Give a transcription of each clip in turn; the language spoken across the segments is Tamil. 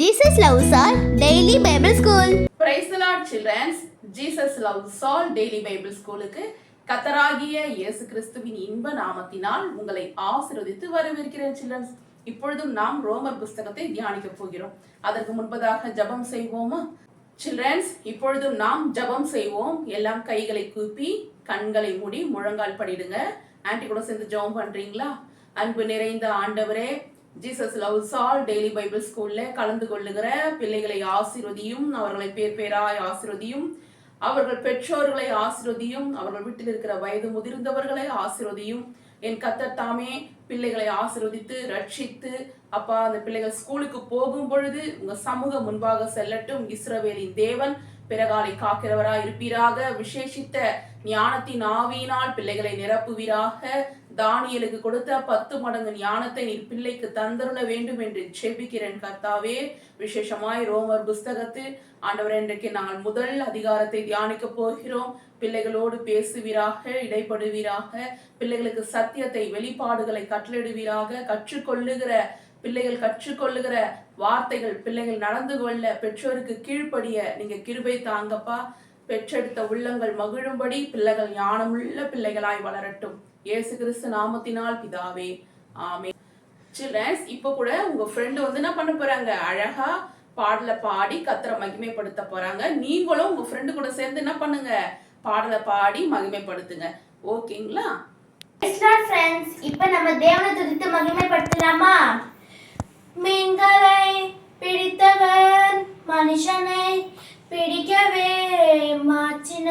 Jesus Loves All Daily Bible School. Praise the Lord, children. Jesus Loves All Daily Bible Schoolக்கு கர்த்தராகிய இயேசு கிறிஸ்துவின் இன்ப நாமத்தினால் உங்களை ஆசீர்வதித்து வரவேற்கிறேன் children. இப்பொழுதும் நாம் ரோமர் புஸ்தகத்தை தியானிக்க போகிறோம். அதற்கு முன்பதாக ஜெபம் செய்வோமா? children, இப்பொழுதும் நாம் ஜெபம் செய்வோம். எல்லாம் கைகளை கூப்பி கண்களை மூடி முழங்கால் படிடுங்க. ஆன்ட்டி கூட சேர்ந்து ஜெபம் பண்றீங்களா? அன்பு நிறைந்த ஆண்டவரே, Jesus loves all daily Bible ஸ்கூல்ல கலந்து கொள்ளுகிற பிள்ளைகளை ஆசீர்வதியும், அவர்களை பேர் பேராய் ஆசீர்வதியும், அவர்கள் பெற்றோர்களை ஆசீர்வதியும், அவர்கள் வீட்டில் இருக்கிற வயது முதிர்ந்தவர்களை ஆசீர்வதியும். என் கர்த்தர் தாமே பிள்ளைகளை ஆசீர்வதித்து ரட்சித்து, அப்பா அந்த பிள்ளைகள் ஸ்கூலுக்கு போகும் பொழுது உங்க சமூகம் முன்பாக செல்லட்டும். இஸ்ரவேலின் தேவன் பிறகாலை காக்கிறவராய் இருப்பீராக. விசேஷித்த ஞானத்தின் ஆவியினால் பிள்ளைகளை நிரப்புவீராக. தானியலுக்கு கொடுத்த 10 மடங்கு ஞானத்தை நீர் பிள்ளைக்கு தந்தருள வேண்டும் என்று செபிக்கிறேன் கர்த்தாவே. விசேஷமாய் ரோமர் புஸ்தகத்தில் ஆண்டவர், இன்றைக்கு நாங்கள் முதல் அதிகாரத்தை தியானிக்க போகிறோம். பிள்ளைகளோடு பேசுவீராக, இடைப்படுவீராக, பிள்ளைகளுக்கு சத்தியத்தை வெளிப்பாடுகளை கட்டளிடுவீராக. பிள்ளைகள் கற்றுக்கொள்ளுகிற வார்த்தைகள் பிள்ளைகள் நடந்து கொள்ள பெற்றோருக்கு கீழ்ப்படிய நீங்க கிருபை தாங்கப்பா. பெற்றெடுத்த உள்ளங்கள் மகிழும்படி பிள்ளைகள் ஞானமுள்ள பிள்ளைகளாய் வளரட்டும். இயேசு கிறிஸ்து நாமத்தினால் பிதாவே, ஆமென். சில்ட்ரன்ஸ், இப்போ கூட உங்க ஃப்ரெண்டு என்ன பண்ண போறாங்க? அழகா பாடலை பாடி கர்த்தரை மகிமைப்படுத்த போறாங்க. நீங்களும் உங்க ஃப்ரெண்டு கூட சேர்ந்து என்ன பண்ணுங்க? பாடலை பாடி மகிமைப்படுத்துங்க. ஓகேங்களா? ஃப்ரெண்ட்ஸ், இப்போ நம்ம தேவனை துதித்து மகிமைப்படுத்தலாமா? மீன்களை பிடித்தவன் மனுஷனை பிடிக்கவே மாற்றின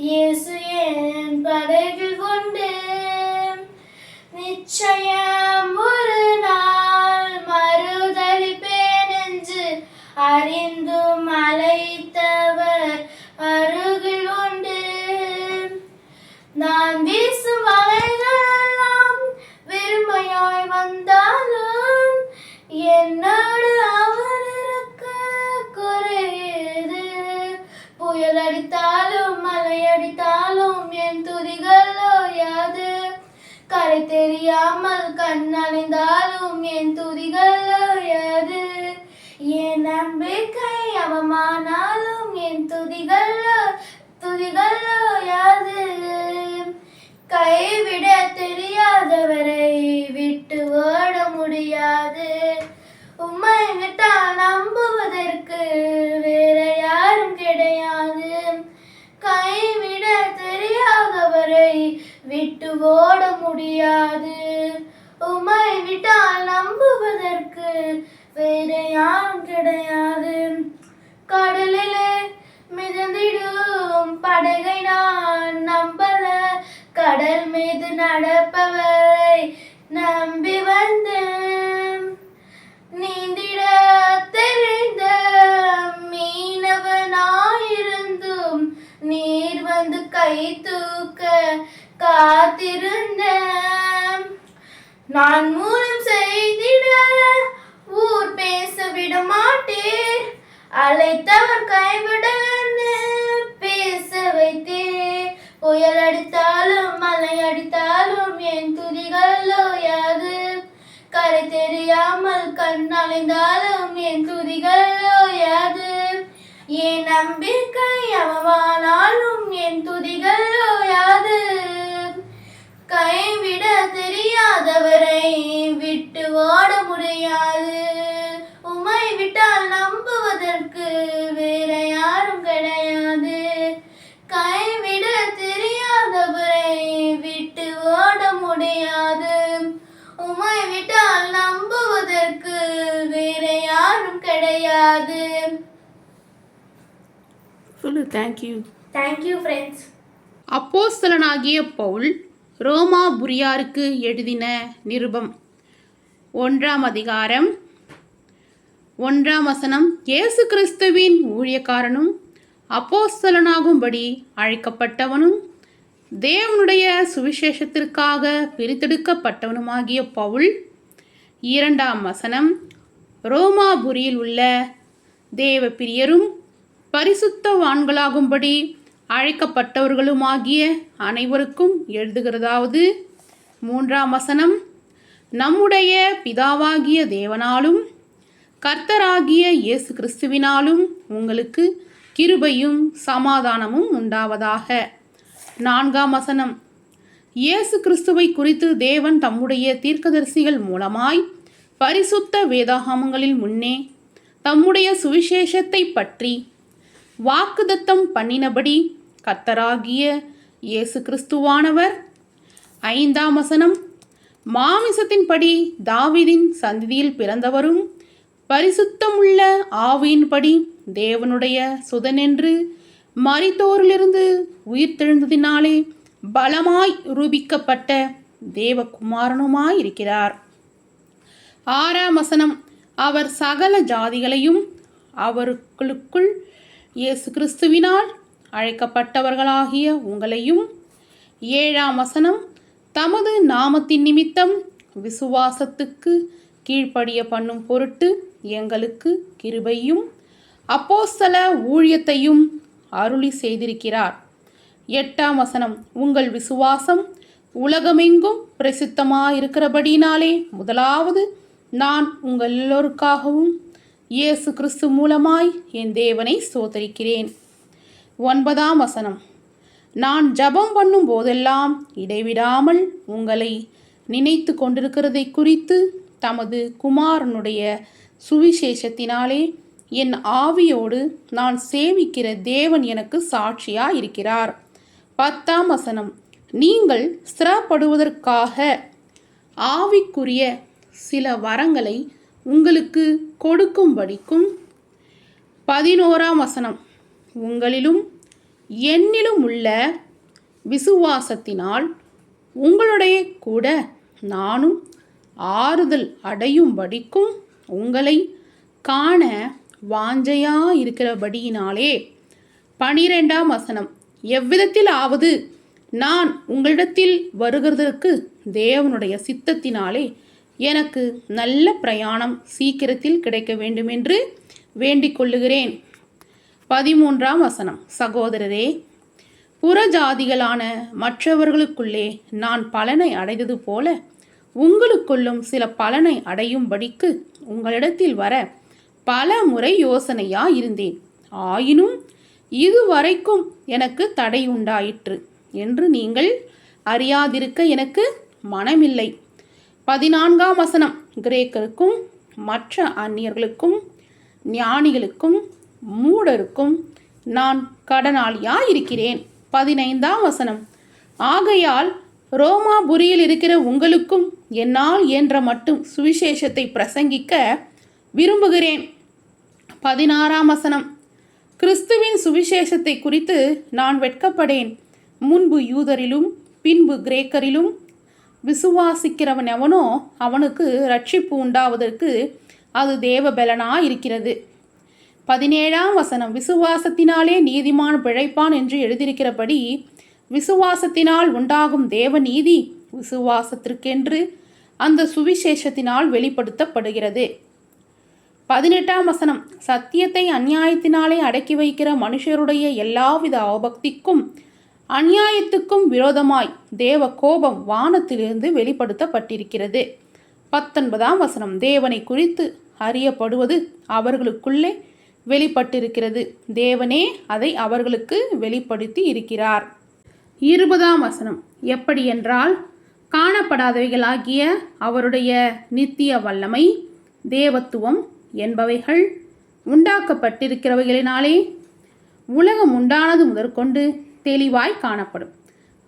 இயேசு என் படகில் உண்டு. நிச்சயம் ஒரு நாள் மறுதலிப்பேன் என்று அறிந்தும் அழைத்தவர் அருகில் உண்டு. நான் வீசும் வலைகளெல்லாம் வெறுமையாய் வந்தாலும் என்னோடு அவர் இருக்க குறையுது. புயல் அடித்தாலும் மழை அடித்தாலும் என் துதிகள் ஓயாது. கரை தெரியாமல் கண் அணைந்தாலும் என் துதிகள் ஓயாது. என் நம்பிக்கை அவமானாலும் என் துதிகள் ஓயாது. கைவிட தெரியாதவரை விட்டு ஓட முடியாது. உம்மை விட்டால் நம்புவதற்கு வேற யாரும் கிடையாது. கைவிட தெரியாதவரை விட்டு ஓட முடியாது. உம்மை விட்டால் நம்புவதற்கு வேற யாரும் கிடையாது. கடலிலே மிதந்திடும் படகை நான் நம்பல. கடல் மீது நடப்பவரை நம்பி வந்தேன். நீந்திட தெரிந்த மீனவனாயிருந்தும் நீர் வந்து கை தூக்க காத்திருந்தேன். நான் மூலம் செய்திட ஊர் பேச விட மாட்டேன். அழைத்தவர் கைவிட பேச வைத்தேன். புயல் அடித்தாலும் மழை அடித்தாலும் என் துதிகள் ஓயாது. கரை தெரியாமல் கண் அலைந்தாலும் என் துதிகள் ஓயாது. என் நம்பிக்கை அவமானாலும் என் துதிகள் ஓயாது. கைவிட தெரியாதவரை விட்டு ஓட முடியாது. உம்மை விட்டால் நம்புவதற்கு வேற யாரும் கிடையாது. கைவிட தெரியாதவரை விட்டு ஓட முடியாது. உம்மை விட்டால் நம்புவதற்கு வேற யாரும் கிடையாது. Thank you friends. அப்போஸ்தலனாகிய பவுல் ரோமாபுரியாருக்கு எழுதின நிருபம் 1 அதிகாரம் 1 இயேசு கிறிஸ்துவின் ஊழியக்காரனும் அப்போஸ்தலனாகும்படி அழைக்கப்பட்டவனும் தேவனுடைய சுவிசேஷத்திற்காக பிரித்தெடுக்கப்பட்டவனுமாகிய பவுல். 2 ரோமாபுரியில் உள்ள தேவ பிரியரும் பரிசுத்தவான்களாகும்படி அழைக்கப்பட்டவர்களுமாகிய அனைவருக்கும் எழுதுகிறதாவது. 3 நம்முடைய பிதாவாகிய தேவனாலும் கர்த்தராகிய இயேசு கிறிஸ்துவினாலும் உங்களுக்கு கிருபையும் சமாதானமும் உண்டாவதாக. 4ஆம் வசனம். இயேசு கிறிஸ்துவை குறித்து தேவன் தம்முடைய தீர்க்கதரிசிகள் மூலமாய் பரிசுத்த வேதாகமங்களில் முன்னே தம்முடைய சுவிசேஷத்தை பற்றி வாக்குதத்தம் பண்ணினபடி கர்த்தராகிய இயேசு கிறிஸ்துவானவர் 5ஆம் வசனம். மாமிசத்தின்படி தாவீதின் சந்ததியில் பிறந்தவரும் பரிசுத்தமுள்ள ஆவியின்படி தேவனுடைய சுதனென்று மரித்தோரிலிருந்து உயிர்த்தெழுந்ததினாலே பலமாய் ரூபிக்கப்பட்ட தேவகுமாரனுமாயிருக்கிறார். 6ஆம் வசனம். அவர் சகல ஜாதிகளையும் அவர்களுக்குள் இயேசு கிறிஸ்துவினால் அழைக்கப்பட்டவர்களாகிய உங்களையும் 7ஆம் வசனம். தமது நாமத்தின் நிமித்தம் விசுவாசத்துக்கு கீழ்ப்படிய பண்ணும் பொருட்டு எங்களுக்கு கிருபையும் அப்போஸ்தல ஊழியத்தையும் அருளி செய்திருக்கிறார். 8ஆம் வசனம். உங்கள் விசுவாசம் உலகமெங்கும் பிரசித்தமாயிருக்கிறபடினாலே முதலாவது நான் உங்கள் எல்லோருக்காகவும் இயேசு கிறிஸ்து மூலமாய் என் தேவனை ஸ்தோத்தரிக்கிறேன். 9ஆம் வசனம். நான் ஜெபம் பண்ணும் போதெல்லாம் இடைவிடாமல் உங்களை நினைத்து கொண்டிருக்கிறதை குறித்து தமது குமாரனுடைய சுவிசேஷத்தினாலே என் ஆவியோடு நான் சேவிக்கிற தேவன் எனக்கு சாட்சியாக இருக்கிறார். 10ஆம் வசனம். நீங்கள் ஸ்திரப்படுவதற்காக ஆவிக்குரிய சில வரங்களை உங்களுக்கு கொடுக்கும்படிக்கும். 11ஆம் வசனம். உங்களிலும் என்னிலும் உள்ள விசுவாசத்தினால் உங்களுடைய கூட நானும் ஆறுதல் அடையும்படிக்கும் உங்களை காண வாஞ்சையாயிருக்கிறபடியினாலே. 12ஆம் வசனம். எவ்விதத்திலாவது நான் உங்களிடத்தில் வருகிறதற்கு தேவனுடைய சித்தத்தினாலே எனக்கு நல்ல பிரயாணம் சீக்கிரத்தில் கிடைக்க வேண்டுமென்று வேண்டிக் கொள்ளுகிறேன். 13ஆம் வசனம். சகோதரரே, புறஜாதிகளான மற்றவர்களுக்குள்ளே நான் பலனை அடைந்தது போல உங்களுக்குள்ளும் சில பலனை அடையும்படிக்கு உங்களிடத்தில் வர பல முறை யோசனையாயிருந்தேன். ஆயினும் இதுவரைக்கும் எனக்கு தடை உண்டாயிற்று என்று நீங்கள் அறியாதிருக்க எனக்கு மனமில்லை. 14ஆம் வசனம். கிரேக்கருக்கும் மற்ற அந்நியர்களுக்கும் ஞானிகளுக்கும் மூடருக்கும் நான் கடனாளியாயிருக்கிறேன். 15ஆம் வசனம். ஆகையால் ரோமாபுரியில் இருக்கிற உங்களுக்கும் என்னால் இயன்ற மட்டும் சுவிசேஷத்தை பிரசங்கிக்க விரும்புகிறேன். 16ஆம் வசனம். கிறிஸ்துவின் சுவிசேஷத்தை குறித்து நான் வெட்கப்படேன். முன்பு யூதரிலும் பின்பு கிரேக்கரிலும் விசுவாசிக்கிறவன் எவனோ அவனுக்கு ரட்சிப்பு உண்டாவதற்கு அது தேவபலனாயிருக்கிறது. 17ஆம் வசனம். விசுவாசத்தினாலே நீதிமான் பிழைப்பான் என்று எழுதியிருக்கிறபடி விசுவாசத்தினால் உண்டாகும் தேவ நீதி விசுவாசத்திற்கென்று அந்த சுவிசேஷத்தினால் வெளிப்படுத்தப்படுகிறது. 18ஆம் வசனம். சத்தியத்தை அநியாயத்தினாலே அடக்கி வைக்கிற மனுஷருடைய எல்லாவித அவபக்திக்கும் அநியாயத்துக்கும் விரோதமாய் தேவ கோபம் வானத்திலிருந்து வெளிப்படுத்தப்பட்டிருக்கிறது. 19ஆம் வசனம். தேவனை குறித்து அறியப்படுவது அவர்களுக்குள்ளே வெளிப்பட்டிருக்கிறது. தேவனே அதை அவர்களுக்கு வெளிப்படுத்தி இருக்கிறார். 20ஆம் வசனம். எப்படி என்றால் காணப்படாதவைகளாகிய அவருடைய நித்திய வல்லமை தேவத்துவம் என்பவைகள் உண்டாக்கப்பட்டிருக்கிறவைகளினாலே உலகம் உண்டானது முதற்கொண்டு தெளிவாய் காணப்படும்.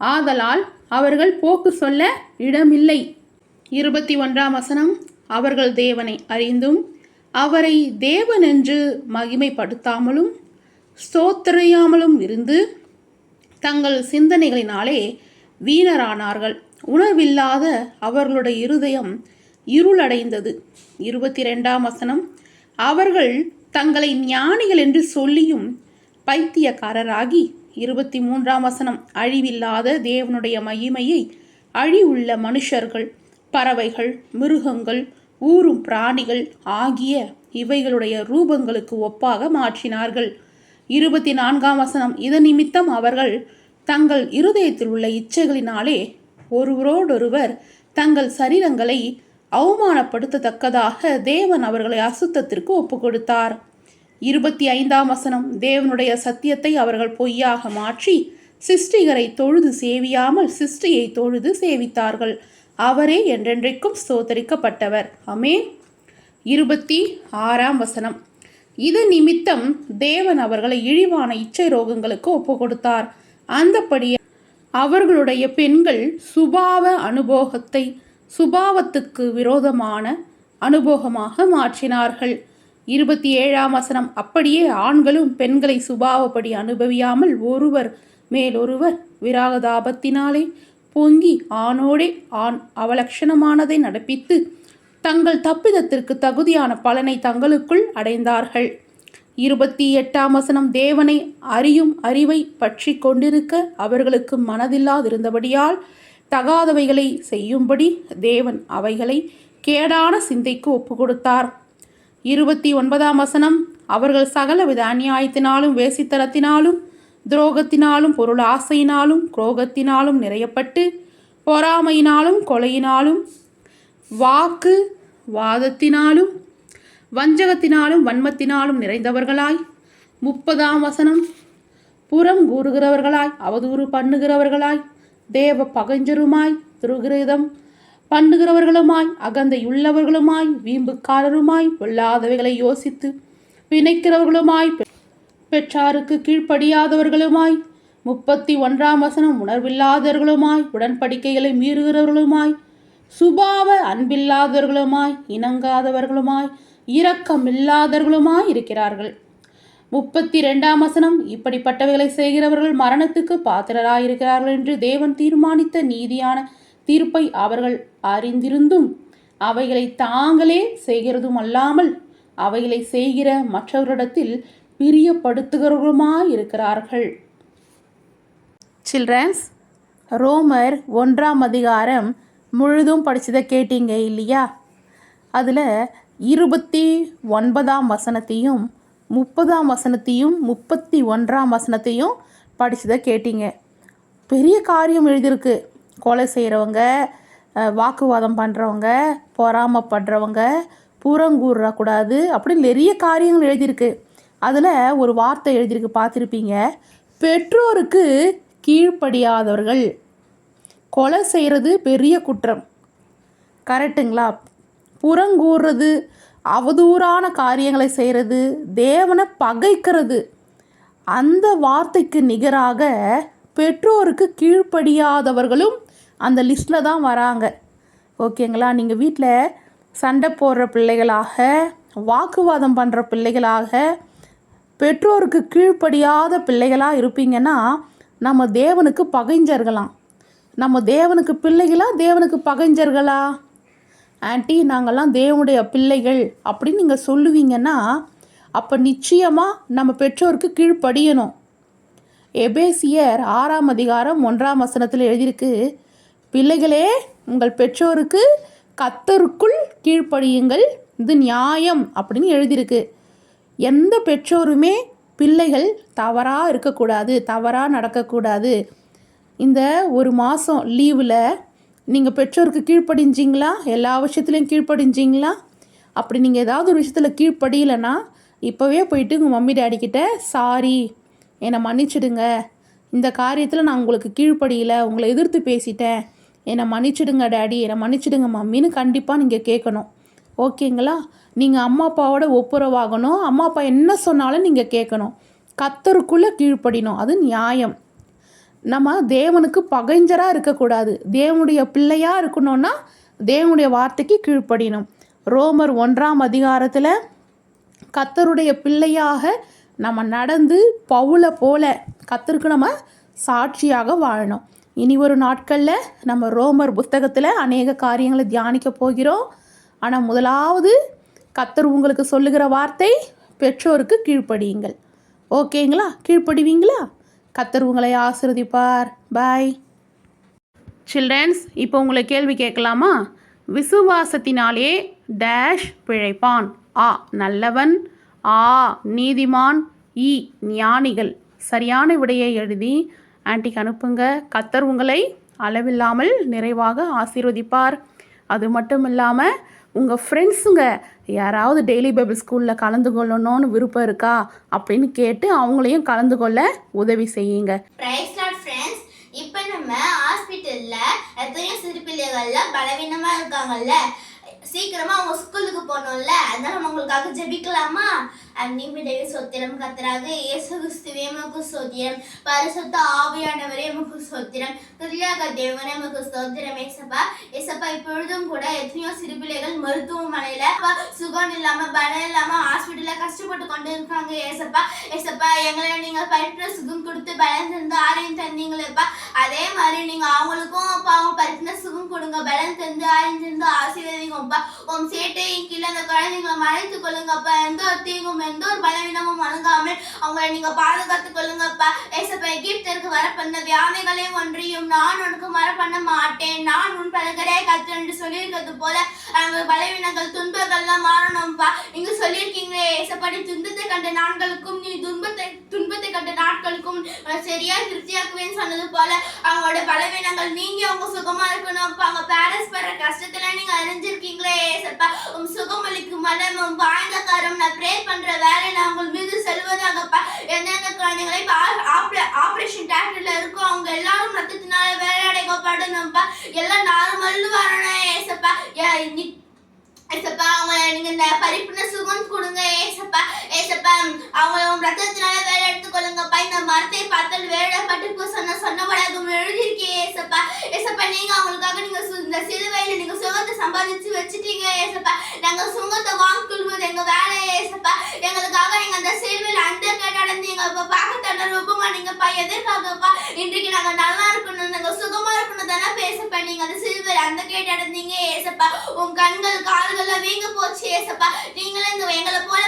ஆதலால் அவர்கள் போக்கு சொல்ல இடமில்லை. 21ஆம் வசனம். அவர்கள் தேவனை அறிந்தும் அவரை தேவனென்று மகிமைப்படுத்தாமலும் ஸ்தோத்திரியாமலும் இருந்து தங்கள் சிந்தனைகளினாலே வீணரானார்கள். உணர்வில்லாத அவர்களுடைய இருதயம் இருளடைந்தது. 22ஆம் வசனம். அவர்கள் தங்களை ஞானிகள் என்று சொல்லியும் பைத்தியக்காரராகி. 23ஆம் வசனம். அழிவில்லாத தேவனுடைய மகிமையை அழிவுள்ள மனுஷர்கள், பறவைகள், மிருகங்கள், ஊரும் பிராணிகள் ஆகிய இவைகளுடைய ரூபங்களுக்கு ஒப்பாக மாற்றினார்கள். 24ஆம் வசனம். இதன் நிமித்தம் அவர்கள் தங்கள் இருதயத்தில் உள்ள இச்சைகளினாலே ஒருவரோடொருவர் தங்கள் சரீரங்களை அவமானப்படுத்தத்தக்கதாக தேவன் அவர்களை அசுத்தத்திற்கு ஒப்பு கொடுத்தார். 25ஆம் வசனம், தேவனுடைய சத்தியத்தை அவர்கள் பொய்யாக மாற்றி சிருஷ்டிகரை தொழுது சேவியாமல் சிருஷ்டியை தொழுது சேவித்தார்கள். அவரே என்றென்றைக்கும் ஸ்தோத்தரிக்கப்பட்டவர். ஆமென். 26ஆம் வசனம், இது நிமித்தம் தேவன் அவர்களை இழிவான இச்சை ரோகங்களுக்கு ஒப்பு கொடுத்தார். அந்தப்படியே அவர்களுடைய பெண்கள் சுபாவத்துக்கு விரோதமான அனுபோகமாக மாற்றினார்கள். 27ஆம் வசனம், அப்படியே ஆண்களும் பெண்களை சுபாவப்படி அனுபவியாமல் ஒருவர் மேலொருவர் விராகதாபத்தினாலே பொங்கி ஆணோடே ஆண் அவலட்சணமானதை நடப்பித்து தங்கள் தப்பிதத்திற்கு தகுதியான பலனை தங்களுக்குள் அடைந்தார்கள். 28ஆம் வசனம், தேவனை அறியும் அறிவை பற்றி கொண்டிருக்க அவர்களுக்கு மனதில்லாதிருந்தபடியால் தகாதவைகளை செய்யும்படி தேவன் அவைகளை கேடான சிந்தைக்கு ஒப்பு கொடுத்தார். 29ஆம் வசனம், அவர்கள் சகலவித அநியாயத்தினாலும் வேசித்தனத்தினாலும் துரோகத்தினாலும் பொருள் ஆசையினாலும் குரோகத்தினாலும் நிறையப்பட்டு பொறாமையினாலும் கொலையினாலும் வாக்கு வாதத்தினாலும் வஞ்சகத்தினாலும் வன்மத்தினாலும் நிறைந்தவர்களாய் 30ஆம் வசனம், புறம் கூறுகிறவர்களாய் அவதூறு பண்ணுகிறவர்களாய் தேவ பகைஞருமாய் துருகிருதம் பண்ணுகிறவர்களுமாய் அகந்தையுள்ளவர்களுமாய் வீம்புக்காரருமாய் பொல்லாதவைகளை யோசித்து பிணைக்கிறவர்களுமாய் பெற்றாருக்கு கீழ்ப்படியாதவர்களுமாய் 31ஆம் வசனம், உணர்வில்லாதவர்களுமாய் உடன்படிக்கைகளை மீறுகிறவர்களுமாய் சுபாவ அன்பில்லாதவர்களுமாய் இணங்காதவர்களுமாய் இரக்கமில்லாதவர்களுமாய் இருக்கிறார்கள். 32ஆம் வசனம், இப்படிப்பட்டவைகளை செய்கிறவர்கள் மரணத்துக்கு பாத்திரராயிருக்கிறார்கள் என்று தேவன் தீர்மானித்த நீதியான தீர்ப்பை அவர்கள் அறிந்திருந்தும் அவைகளை தாங்களே செய்கிறதும் அல்லாமல் அவைகளை செய்கிற மற்றவரிடத்தில் பிரியப்படுத்துகிறவர்களுமாய் இருக்கிறார்கள். சில்ட்ரன்ஸ், ரோமர் 1ஆம் அதிகாரம் முழுதும் படிச்சதை கேட்டீங்க இல்லையா? அதில் 29ஆம் வசனத்தையும் 30ஆம் வசனத்தையும் 31ஆம் வசனத்தையும் படிச்சதை கேட்டீங்க. பெரிய காரியம் எழுதியிருக்கு. கொலை செய்கிறவங்க, வாக்குவாதம் பண்ணுறவங்க, பொறாமப்படுறவங்க, புறங்கூறக்கூடாது அப்படின்னு நிறைய காரியங்கள் எழுதியிருக்கு. அதில் ஒரு வார்த்தை எழுதியிருக்கு, பார்த்துருப்பீங்க, பெற்றோருக்கு கீழ்ப்படியாதவர்கள். கொலை செய்கிறது பெரிய குற்றம், கரெக்டுங்களா? புறங்கூறுறது, அவதூறான காரியங்களை செய்கிறது, தேவனை பகைக்கிறது, அந்த வார்த்தைக்கு நிகராக பெற்றோருக்கு கீழ்ப்படியாதவர்களும் அந்த லிஸ்ட்டில் தான் வராங்க. ஓகேங்களா? நீங்கள் வீட்டில் சண்டை போடுற பிள்ளைகளாக, வாக்குவாதம் பண்ணுற பிள்ளைகளாக, பெற்றோருக்கு கீழ்ப்படியாத பிள்ளைகளாக இருப்பீங்கன்னா நம்ம தேவனுக்கு பகைஞ்சர்களாம். நம்ம தேவனுக்கு பிள்ளைகளா, தேவனுக்கு பகைஞ்சர்களா? ஆன்ட்டி, நாங்கள்லாம் தேவனுடைய பிள்ளைகள் அப்படின்னு நீங்கள் சொல்லுவீங்கன்னா அப்போ நிச்சயமாக நம்ம பெற்றோருக்கு கீழ்ப்படியணும். எபேசியர் 6ஆம் அதிகாரம் 1ஆம் வசனத்தில் எழுதியிருக்கு, பிள்ளைகளே உங்கள் பெற்றோருக்கு கர்த்தருக்குள் கீழ்ப்படியுங்கள், இது நியாயம் அப்படின்னு எழுதியிருக்கு. எந்த பெற்றோருமே பிள்ளைகள் தவறாக இருக்கக்கூடாது, தவறாக நடக்கக்கூடாது. இந்த ஒரு மாதம் லீவில் நீங்கள் பெற்றோருக்கு கீழ்ப்படிஞ்சிங்களா? எல்லா விஷயத்துலையும் கீழ்ப்படிஞ்சிங்களா? அப்படி நீங்கள் ஏதாவது ஒரு விஷயத்தில் கீழ்ப்படியலைன்னா இப்போவே போயிட்டு உங்கள் மம்மி டேடிக்கிட்ட, சாரி, என்னை மன்னிச்சிடுங்க, இந்த காரியத்தில் நான் உங்களுக்கு கீழ்ப்படியலை, உங்களை எதிர்த்து பேசிட்டேன், என்னை மன்னிச்சிடுங்க டேடி, என்னை மன்னிச்சிடுங்க மம்மின்னு கண்டிப்பாக நீங்கள் கேட்கணும். ஓகேங்களா? நீங்கள் அம்மா அப்பாவோட ஒப்புரவாகணும். அம்மா அப்பா என்ன சொன்னாலும் நீங்கள் கேட்கணும். கர்த்தருக்குள்ளே கீழ்ப்படினோம், அது நியாயம். நம்ம தேவனுக்கு பகைஞ்சராக இருக்கக்கூடாது. தேவனுடைய பிள்ளையாக இருக்கணும்னா தேவனுடைய வார்த்தைக்கு கீழ்ப்படினோம். ரோமர் 1ஆம் அதிகாரத்தில் கர்த்தருடைய பிள்ளையாக நம்ம நடந்து பவுலை போல கர்த்தருக்கு நம்ம சாட்சியாக வாழணும். இனி ஒரு நாட்களில் நம்ம ரோமர் புத்தகத்தில் அநேக காரியங்களை தியானிக்க போகிறோம். ஆனால் முதலாவது கர்த்தர் உங்களுக்கு சொல்லுகிற வார்த்தை, பெற்றோருக்கு கீழ்ப்படியுங்கள். ஓகேங்களா? கீழ்ப்படிவீங்களா? கர்த்தர் உங்களை ஆசீர்வதிப்பார். பாய். சில்ட்ரன்ஸ், இப்போ உங்களை கேள்வி கேட்கலாமா? விசுவாசத்தினாலே டேஷ் பிழைப்பான். ஆ நல்லவன், ஆ நீதிமான், இ ஞானிகள். சரியான விடையை எழுதி ஆன்ட்டிக்கு அனுப்புங்க. கர்த்தர் உங்களை அளவில்லாமல் நிறைவாக ஆசீர்வதிப்பார். அது மட்டும் இல்லாமல் உங்கள் ஃப்ரெண்ட்ஸுங்க யாராவது டெய்லி பைபிள் ஸ்கூலில் கலந்து கொள்ளணும்னு விருப்பம் இருக்கா அப்படின்னு கேட்டு அவங்களையும் கலந்து கொள்ள உதவி செய்யுங்க. Praise lord friends. இப்போ நம்ம ஹாஸ்பிட்டல்ல எத்தனையோ சிறு பிள்ளைகள்ல பலவீனமா இருக்காங்கல்ல, சீக்கிரமா அவங்க ஸ்கூலுக்கு போகணும்ல, அதனால நம்ம உங்களுக்காக ஜெபிக்கலாமா? அன்னிமிடவே சொத்திரம் கத்தராக இயேசு கிறிஸ்துவே உமக்கு ஸ்தோத்திரம், பரிசுத்த ஆவியானவரே உமக்கு ஸ்தோத்திரம், துரியாக தேவனே உமக்கு ஸ்தோத்திரம். ஏசப்பா இப்பொழுதும் கூட எத்தனையோ சிறு பிள்ளைகள் மருத்துவமனையில சுகம் இல்லாம பலம் இல்லாம ஹாஸ்பிட்டல்ல கஷ்டப்பட்டு கொண்டு இருக்காங்க. ஏசப்பா எங்களை நீங்க பரிசுத்த சுகம் கொடுத்து பலம் தந்து ஆரையும் தந்தீங்களேப்பா, அதே மாதிரி நீங்க அவங்களுக்கும் அப்பா அவங்க பரிசுத்த சுகம் கொடுங்க, பலம் தந்து ஆரையும் தந்து ஆசீர்வதிங்கப்பா. உம் சேட்டையின் கீழே அந்த குழந்தைங்களை மறைத்துக் கொள்ளுங்கப்பா, எந்த ஒரு தீங்கும் எந்த ஒரு பலவீனமும் அணுகாமல் அவங்களை நீங்க பாதுகாத்துக் கொள்ளுங்கப்பா. ஏசப்பா எகிப்தருக்கு வர பண்ண வியாதிகளையும் ஒன்றையும் நான் உனக்கு வர பண்ண மாட்டேன், நான் உன் பலகரே கத்து என்று சொல்லியிருக்கிறது போல அவங்க பலவீனங்கள் துன்பங்கள்லாம் மாறணும்ப்பா. நீங்க சொல்லியிருக்கீங்களே ஏசப்பாடி துன்பத்தை கண்ட நாட்களுக்கும் நீ துன்பத்தை கண்ட நாட்களுக்கும் சரியா திருப்தியாக்குவேன்னு சொன்னது போல அவங்களோட பலவீனங்கள் நீங்க அவங்க சுகமா இருக்கணும்ப்பா. அவங்க பேரண்ட்ஸ் படுற கஷ்டத்துல நீங்க அறிஞ்சிருக்கீங்களே ஏசப்பா, சுகம் அளிக்கும் மனமும் வாழ்ந்த காரம் நான் ப்ரே பண்ற வேலையில அவங்க மீது செல்வதாகப்பா. எந்தெந்த குழந்தைங்களை ஆபரேஷன் தியேட்டர்ல இருக்கோ அவங்க எல்லாரும் ரத்தத்தினால வேலையடைக்கப்படணும்ப்பா, எல்லாம் நார்மல் வரணும் ஏசப்பா. ஏசப்பா அவங்க நீங்க பரிபூர்ண சுகம் கொடுங்க ஏசப்பா. அவங்க ரத்தத்தினால வேலை எடுத்துக்கொள்ளுங்கப்பா. இந்த மரத்தை பார்த்தால் வேலைப்பட்டு சொன்னபடாதும் எழுதியிருக்கேன் ஏசப்பா. நீங்க அவங்களுக்காக நீங்க இந்த சிலுவையில நீங்க சுகத்தை சம்பாதிச்சு வச்சுட்டீங்க ஏசப்பா. நாங்க சுகத்தை வாங்கிக்கொள்வது எங்க வேலை ஏசப்பா. எங்களுக்காக நீங்க அந்த சிலுவையில அந்த கேட்டடைந்தீங்க பார்க்க ரூபமா நீங்கப்பா. எதற்காகப்பா? இன்றைக்கு நாங்க நல்லா இருக்கணும், நாங்க சுகமா இருக்கணும் தானே பேசப்பா. நீங்க அந்த சிலுவையில அந்த கேட்டடைந்தீங்க ஏசப்பா. உன் கண்கள் கால்கள் வீங்க போச்சு ஏசப்பா. நீங்களும் இந்த எங்களை போல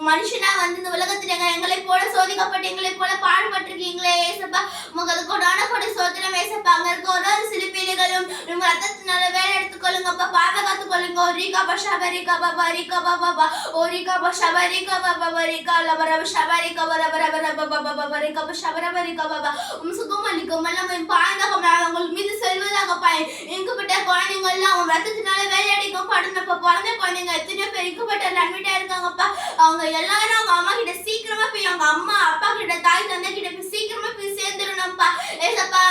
மனுஷனா வந்து இந்த உலகத்துல எங்களை போல சோதிக்கப்பட்டு எங்களை போல பாடுபட்டிருக்கீங்களே ஏசப்பா. உங்களுக்கு கொடான கொடை சோதனம் ஏசப்பா. அங்க இருக்க ஒரு சில பிள்ளைகளும் உங்க ரத்தத்தினால வேலை எடுத்துக்கொள்ளுங்கப்பா, பாதுகாத்து கொள்ளுங்க. ஓரிகா பஷபரிகா பாபா ரிகா பாபா ஓரிகா பஷபரிகா பாபா ரிகா லபரப ஷபரிகா பரபரப பாபா ரிகா பஷபரபரிகா பாபா. சுகமளிக்கும் எல்லாம் பாதுகாக்க உங்களுக்கு மீது செல்வதாகப்பா. எங்கப்பட்ட குழந்தைங்க எல்லாம் அவங்க ரத்தத்தினால வேலை அடிக்கும் படுனப்பா. குழந்தை குழந்தைங்க எத்தனையோ பேர் இங்கப்பட்ட நன்மைட்டா இருக்காங்கப்பா. அவங்க எல்லாரும் அவங்க அம்மா கிட்ட சீக்கிரமா போய் அவங்க அம்மா அப்பா கிட்ட தாய் தந்தை கிட்ட போய் சீக்கிரமா போய் சேர்ந்துடணும்ப்பா ஏசப்பா.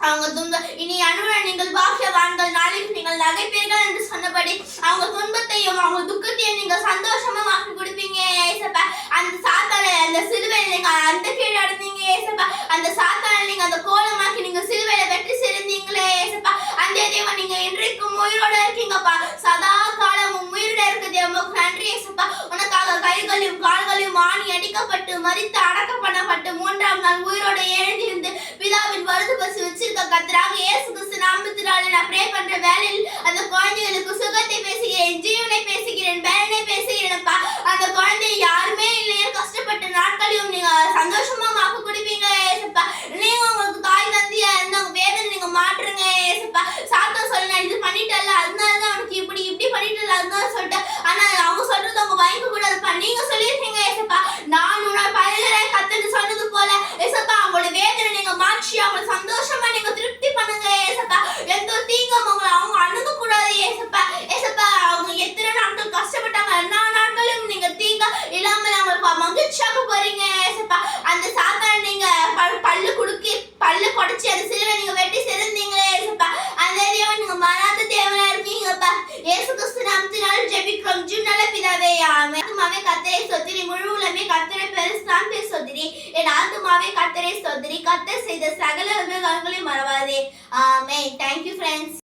அவங்க இனி அனுர நீங்கள் பாக்கியவான்கள், நாளைக்கு நீங்கள் நகைப்பீர்கள் என்று சொன்னபடி அவங்க துன்பத்தையும் அவங்க துக்கத்தையும் நீங்க சந்தோஷமா மாற்றி கொடுப்பீங்க ஏசப்பா. அந்த சாத்தால அந்த சிலுவையில நீங்க அந்த கீழே அடைந்தீங்க ஏசப்பா. அந்த சாத்தால நீங்க அந்த கோலமாக்கி நீங்க சிலுவையில வெற்றி சிறந்தீங்களே ஏசப்பா. அந்த தேவன் நீங்க இன்றைக்கும் உயிரோட இருக்கீங்கப்பா, சதா காலமும் உயிரோட இருக்குது. உமக்கு நன்றி ஏசப்பா. உனக்காக கைகளையும் கால்களையும் ஆணி அடிக்கப்பட்டு மரித்து அடக்கம் பண்ணப்பட்டு 3ஆம் நாள் உயிரோட எழுந்திருந்து பிதாவின் வருது பசி வச்சிருக்க கர்த்தராக இயேசு கிறிஸ்து நாமத்தினால நான் ப்ரே பண்ற வேளையில் அந்த குழந்தைகளுக்கு சுகத்தை பேசுகிறேன், ஜீவனை பேசுகிறேன், பலனை பேசுகிறேன்ப்பா. அந்த குழந்தை யாருமே இல்லையே கஷ்டப்பட்ட நாட்களையும் நீங்க சந்தோஷமா மாக்கு குடிப்பீங்க ஏசப்பா. நீங்க உங்களுக்கு தாய் தந்தியா இருந்த வேதனை நீங்க மாற்றுங்க ஏசப்பா. சாத்தா சொல்ல இது பண்ணிட்டல அதனாலதான் அவனுக்கு இப்படி பண்ணிட்டல அதுதான் சொல்லிட்டு, ஆனா அவங்க சொல்றது அவங்க வாய்க்க கூடாதுப்பா. நீங்க சொல்லிருக்கீங்க ஏசப்பா, நான் உன்னால் பலகரை கத்துன்னு சொன்னது போல ஏசப்பா. அவங்களோட வேதனை நீங்க மாற்றி அவங்களை சந்தோஷமா நீங்க திருப்தி பண்ணுங்க ஏசப்பா. எந்த தீங்கும் அவங்க அணுக கூடாது ஏசப்பா. அவங்க எத்தனை நாட்கள் கஷ்டப்பட்டாங்க, எல்லா நாட்களும் நீங்க தீங்க இல்லாமல் அவங்களுக்கு மகிழ்ச்சியாக போறீங்க ஏசப்பா. அந்த சாத்தான் நீங்க பல்லு கொடைச்சி அந்த சிலுவை நீங்க வெட்டி சிறந்தீங்களே ஏசப்பா. அந்த தேவன் நீங்க மாறாத தேவனா இருக்கீங்கப்பா. இயேசு கிறிஸ்து நாமத்தினால் ஜெபிக்கிறோம் ஜீவனுள்ள பிதாவே ஆமென். ஆத்துமாவே கர்த்தரை ஸ்தோத்திரி, முழு உலகமே கர்த்தரை பெருசாம்பே ஸ்தோத்திரி. என் ஆத்துமாவே கர்த்தரை ஸ்தோத்திரி, கர்த்தர் செய்த சகல உபகாரங்களையும் மறவாதே. ஆமென். Thank you friends.